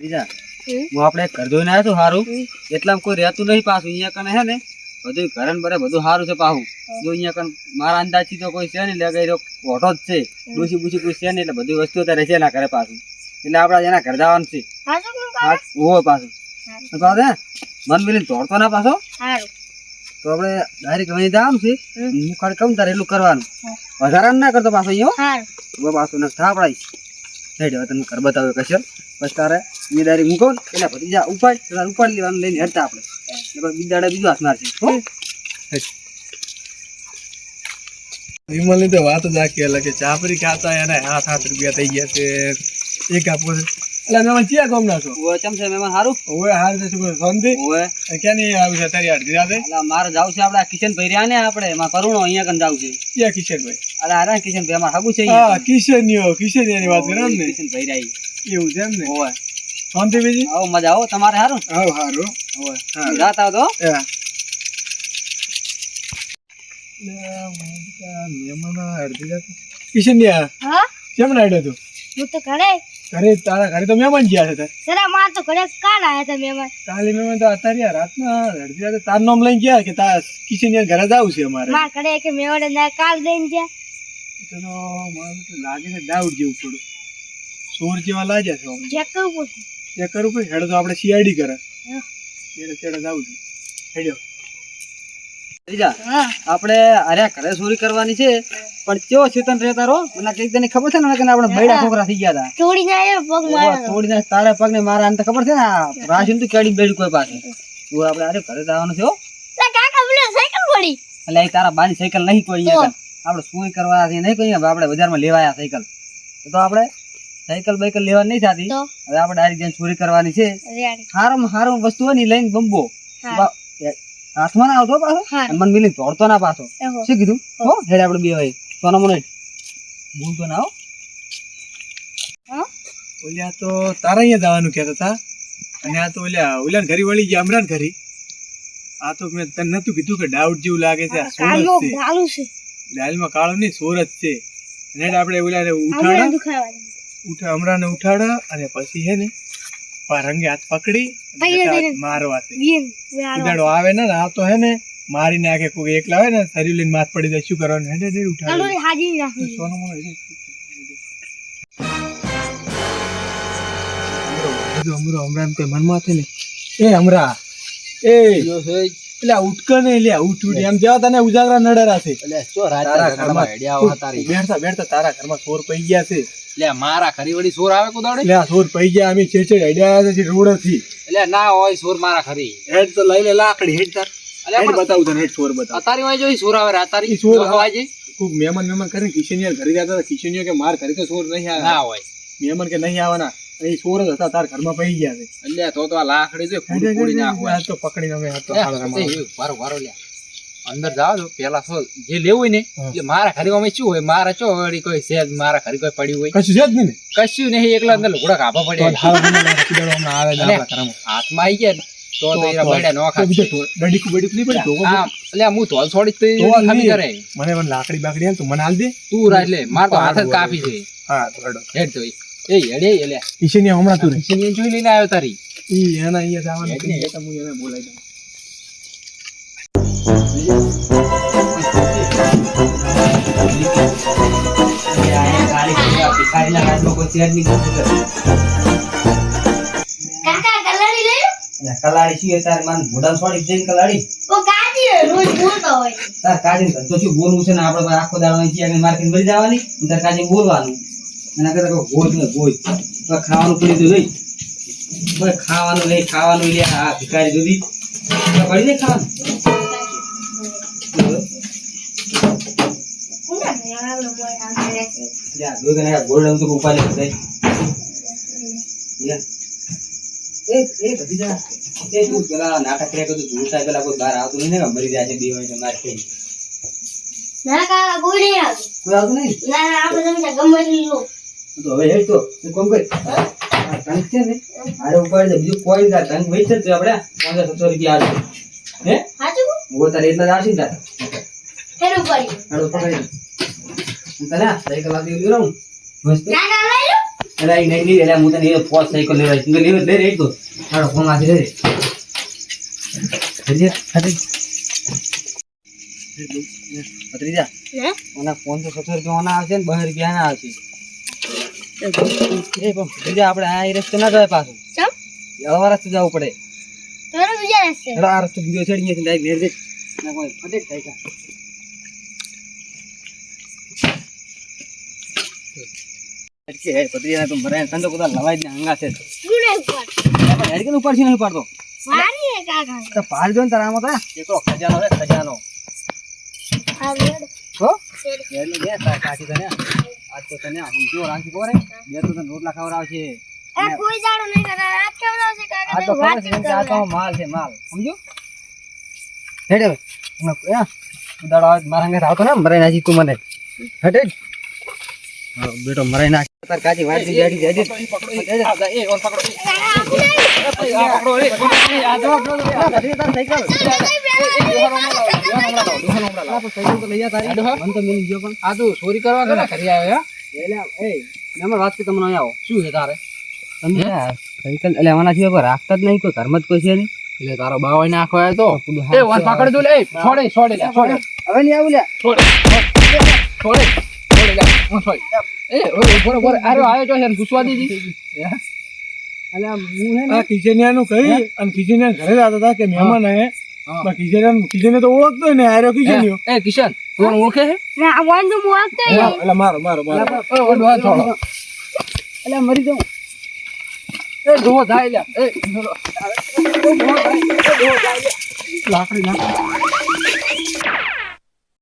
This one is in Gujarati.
ભતીજા હું આપણે ઘર જોઈને આવ્યો તો સારું એટલામાં કોઈ રહેતું નહીં પાછું અહીંયા કને હે ને બધું ઘર ને બરે બધું સારું છે પાછું જો અહીંયા કને મારા અંદાજથી તો કોઈ છે નહીં લગાઈ ઓટો જ છે ડૂસી બૂસી કોઈ છે નહીં એટલે બધી વસ્તુ અત્યારે છે ના ઘરે પાછું એટલે આપણે એના ઘર જવાનું છે હોય પાછું હે મન મિલીને દોડતો ના પાછો તો આપણે ડાયરેક્ટ વહી જવાનું છે હું ખાલી કહું તારે એટલું કરવાનું વધારે ના કરતો પાછો અહીંયા પાછું ને થાપડાઈશ નહીં હવે તમને ઘર બતાવ્યો કશે બસ તારે એ ડાયરેક્ટ મૂકો ને એટલે ભતીજા ઉપાડી લેવાનું લઈને હેડતા આપણે બીજાડે બીજો હાથ મારશે વિમલની તો વાત જ આખી અલગ છે ચાપરી ખાતા એને 7 રૂપિયા થઈ ગયા છે એક આપો છે એટલે મહેમાન ક્યાં ગામ ના છો ચમ છે મહેમાન સારું ઓય હાર છે શું શાંતિ ઓય ક્યાં નહીં આવ્યું છે તારી અડધી રાતે એટલે મારે જાવ છે આપણે કિશનભાઈ રહ્યા ને આપણે એમાં કરુણો અહીંયા કન જાવ છે ક્યાં કિશનભાઈ અરે આરા કિશનભાઈ અમાર હગું છે હા કિશનની વાત કરે ને કિશનભાઈ રાઈ એવું છે એમ ને ઓય શાંતિ બીજી આવો મજા આવો તમારે સારું આવ હારું ઓય રાત આવો તો મહેમાન અડધી રાતે કિશનિયા કેમ નાડ્યો તું હું તો ઘરે તારા ઘરે તો મહેમાન ગયા છે સરા માર તો ઘરે કાલ આયા હતા મહેમાન તાલી મહેમાન તો અત્યારે રાતના અડધી રાતે તાર નામ લઈને ગયા કે તાર કિશનિયા ઘરે જાવ છે અમારે માર ઘરે કે મહેમાન ના કાલ દઈને ગયા તો મને તો લાગે છે ડાઉટ જેવું થોડું સોર જેવા લાગ્યા છે ચેક કરવું ચેક કરવું પડે હેડો તો આપણે સીઆઈડી કરે એટલે ચેડો જાવ છે હેડ્યો આપણે અરે ઘરે ચોરી કરવાની છે પણ કેવો ચેતન રહેતા રો મને કઈક તને ખબર છે ને કે આપણે બૈડા છોકરા થઈ ગયા હતા તોડી જાય પગ મારો તોડી જાય તારા પગ ને મારા આને તો ખબર છે ને રાશન તો કેડી બેડી કોઈ પાસે તું આપણે અરે ઘરે જવાનું છે હો કાકા બોલે સાયકલ પડી એટલે એ તારા બાની સાયકલ નહીં કોઈ અહીંયા આપણે ચોરી કરવા છે નહીં કોઈ આપણે બજારમાં લેવાયા સાયકલ તો આપણે સાયકલ બાઈકલ લેવા નહીં થતી હવે આપણે ડાયરેક્ટ જઈને ચોરી કરવાની છે હારું વસ્તુ હોય ને લઈને બમ્બો હાથમાં ના આવતો પાછો મન મિલી દોડતો ના પાછો શું કીધું હો હેડ આપણે બે ભાઈ સોના મને ભૂલતો ના હો ઓલ્યા તો તારા અહીંયા જવાનું કહેતા હતા અને આ તો ઓલ્યા ઘરે વળી ગયા અમરાન ઘરે આ તો મેં તને નતું કીધું કે ડાઉટ જેવું લાગે છે આ સોરત છે દાલમાં કાળો નહીં સોરત છે અને આપણે ઓલ્યાને અમરાને ઉઠાડા અને પછી હે ને રંગે હાથ પકડી મારવા ઉદાડો આવે ને આ તો હે ને મારી નાખે કોઈ એકલા હોય ને શરીર લઈને માથ પડી જાય શું કરવાનું હેડે દે ઉઠાડો સોનું અમરો અમરાન કોઈ મનમાં છે ને એ અમરા એ એટલે ઉઠક ને લે ઉઠ એમ જેવા તને ઉજાગરા નડેરા છે બેઠતા તારા ઘરમાં ચોર પઈ ગયા છે લે મારા ખરી વળી સોર આવે કોદાડે લે સોર પઈ ગયા અમે છેછે હેડ્યા છે રોડ થી એટલે ના હોય સોર મારા ખરી હેડ તો લઈ લે લાકડી હેડ તાર હેડ બતાવું તને હેડ સોર બતાવ અતારી હોય જોઈ સોર આવે અતારી સોર હવાજે ખૂબ મહેમાન કરીને કિશનિયા ઘરે જતા હતા કિશનિયા કે માર ઘરે તો સોર નહીં આવે ના હોય મહેમાન કે નહીં આવવાના એ સોર જ હતા તાર ઘરમાં પઈ ગયા છે એટલે તો આ લાકડી જો ફૂડી ના હોય તો પકડીને અમે હતો વારો લે અંદર જાવ તો પેલા સો જે લેવું ને એટલે મારા ઘરે અમે શું હોય મારા ચો વળી કોઈ સેજ મારા ઘરે કોઈ પડ્યું હોય કશું છે જ નહીં કશું નહીં એકલા અંદર લુગડા કાપા પડ્યા હાથમાં આવી ગયા તો એના બૈડા નો ખાય ડડીકુ નહીં પડી તો એટલે હું ધોલ છોડી તો ખમી કરે મને લાકડી બાકડી હાલ તું મને હાલ દે તું રાખ લે માર તો હાથ જ કાપી છે હા હેડ તો એ હેડે એટલે કિશનિયા હમણાં તું કિશનિયા જોઈ લઈને આવ્યો તારી ઈ એના અહીંયા જવાનું છે તો હું એને બોલાવી દઉં કલાડી છીએ તાર માન મોઢા છોડી જઈને કલાડી ઓ કાજી રોજ બોલતો હોય તાર કાજી તો શું બોલવું છે ને આપણે આખો દાડો અહીં છીએ માર્કેટ મળી જવાની તાર કાજી બોલવાનું એના કરતા કોઈ ગોજ તો ખાવાનું પડી તો નહીં કોઈ ખાવાનું નહીં ખાવાનું લે આ ભિખારી દૂધી પડી નહીં ખાવાનું ગોળ તો ઉપાડી ભતીજા એ તું પેલા નાટક કર્યા તો ઝૂઠા પેલા કોઈ બહાર આવતું નહીં ને મરી જાય છે બે હોય મારે કઈ ના કાકા કોઈ નહીં આવતું કોઈ આવતું નહીં ના આપણે તમે ગમે લો તો હવે હેડ તો કોમ કર ટંક છે ને આરે ઉપાડી દે બીજું કોઈ ના ટંક વેચ છે આપણે 500 રૂપિયા આવે હે સાચું હું તારે એટલા જ આવશે ને તાર હેડ ઉપાડી હેડ પકડી તને સાયકલ આપી દીધું મસ્ત ના લઈ લો એટલે આ નહીં એટલે હું તને એ પોસ્ટ સાયકલ લેવાય તું લેવ લે રે તો મારો ફોન આજી રે હજી પત્રીજા હે ઓના ફોન તો 70 રૂપિયા આવશે ને 12 રૂપિયા ના આવશે એ પણ બીજા આપણે આ રસ્તે ના જાય પાછું ચમ એવા રસ્તે જવું પડે તોરે બીજા રસ્તે એટલે આ રસ્તે બીજો ચડીએ છે ડાયરેક્ટ નેર દે ના કોઈ ફટેક થાય કા કે હે પત્રીજા તું મરે સંજો કોદા લવાઈ દે હંગા છે ગુને ઉપર પણ હેડ કે ઉપર છે નહીં પાડતો મારી હે કાકા તો પાડ દો ને તારામાં તો એકલો ખજાનો હે ખજાનો આ રેડ હો શેર એનું દે કાચી તને આજ તો તને હું જો રાખી પોરે બે તો તને રોટલા ખવડાવશે આ કોઈ જાડો નહીં કરે આજ કેમ આવશે આ કાકા તો તો વાત ખબર છે કે આ તો માલ છે માલ સમજો હેડ હવે તું દાડો મારા અંગે આવતો ને મરાઈ નાખી તું મને હેડ બેટો મરાઈ નાખ તાર કાચી વાડી જાડી જાડી એ ઓન પકડો પકડો રે આ જો તાર સાયકલ સાયકલ તો લઈ જા તારી મન તો મિલી ગયો પણ આ તો ચોરી કરવા ઘણા કરી આવ્યો એટલે એ નંબર વાત કે તમને આવો શું છે તારે તમે સાયકલ એટલે આના સિવાય કોઈ રાખતા જ નહીં કોઈ ઘરમાં જ કોઈ છે નહીં એટલે તારો બાવાઈ નાખો આવ્યો તો એ વન પકડ દો લે છોડે છોડે લે છોડે હવે નહીં આવું લે છોડે છોડે છોડે લે હું છોડ એ બોરે બોરે આરો આવ્યો છો છે પૂછવા દીધી એટલે હું હે ને આ કિચનિયાનું કહી અને કિચનિયા ઘરે જ આવતા હતા કે મહેમાન આયા પણ કિચનિયા તો ઓળખતો હોય ને આર્યો કિચનિયો એ કિશન તું ઓળખે છે ના વન તો મુઆકતો એટલે મારો મારો મારો ઓ ડોહા છોડો એટલે મરી જાઉં એ ડોહો થાય લે એ લાકડી લાકડી